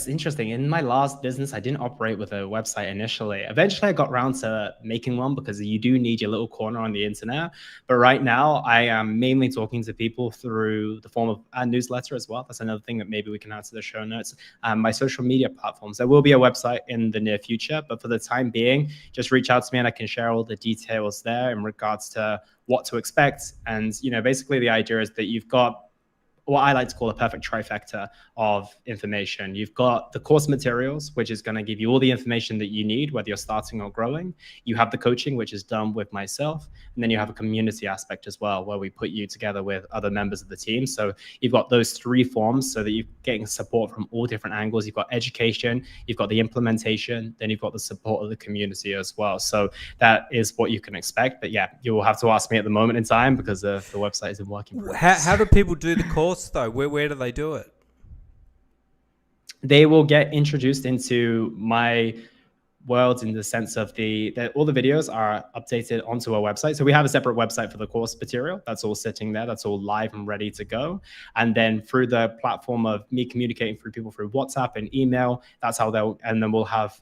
It's interesting. In my last business, I didn't operate with a website initially. Eventually, I got around to making one because you do need your little corner on the internet. But right now, I am mainly talking to people through the form of a newsletter as well. That's another thing that maybe we can add to the show notes. My social media platforms. There will be a website in the near future, but for the time being, just reach out to me and I can share all the details there in regards to what to expect. And, basically the idea is that you've got what I like to call a perfect trifecta of information. You've got the course materials, which is going to give you all the information that you need, whether you're starting or growing. You have the coaching, which is done with myself. And then you have a community aspect as well, where we put you together with other members of the team. So you've got those three forms so that you're getting support from all different angles. You've got education, you've got the implementation, then you've got the support of the community as well. So that is what you can expect. But yeah, you will have to ask me at the moment in time because the website isn't working. How do people do the course though? Where do they do it? They will get introduced into my world in the sense of that all the videos are updated onto our website. So we have a separate website for the course material. That's all sitting there. That's all live and ready to go. And then through the platform of me communicating through people through WhatsApp and email, that's how and then we'll have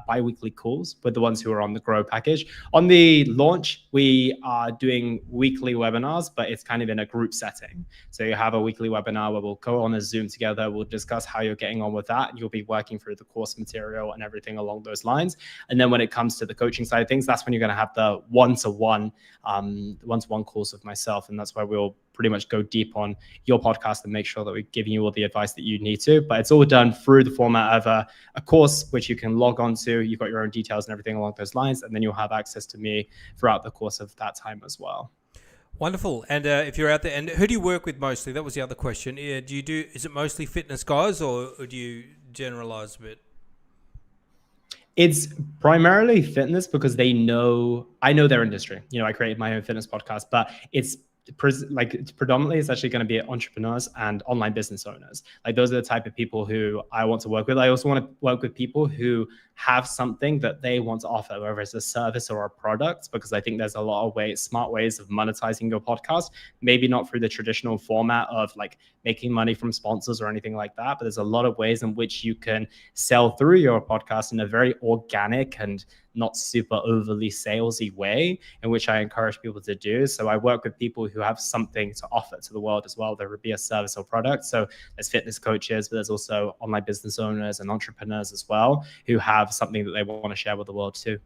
bi-weekly calls with the ones who are on the Grow package. On the launch, we are doing weekly webinars, but it's kind of in a group setting. So you have a weekly webinar where we'll go on a Zoom together. We'll discuss how you're getting on with that. You'll be working through the course material and everything along those lines. And then when it comes to the coaching side of things, that's when you're going to have the one-to-one calls with myself. And that's where we'll pretty much go deep on your podcast and make sure that we're giving you all the advice that you need to. But it's all done through the format of a course, which you can log on to. You've got your own details and everything along those lines. And then you'll have access to me throughout the course of that time as well. Wonderful. And if you're out there, and who do you work with mostly? That was the other question. Is it mostly fitness guys or do you generalize a bit? It's primarily fitness because I know their industry. I created my own fitness podcast, but it's predominantly it's actually going to be entrepreneurs and online business owners. Like those are the type of people who I want to work with. I also want to work with people who have something that they want to offer, whether it's a service or a product, because I think there's a lot of smart ways of monetizing your podcast. Maybe not through the traditional format of like making money from sponsors or anything like that, but there's a lot of ways in which you can sell through your podcast in a very organic and not super overly salesy way, in which I encourage people to do. So I work with people who have something to offer to the world as well. There would be a service or product. So there's fitness coaches, but there's also online business owners and entrepreneurs as well who have something that they want to share with the world too.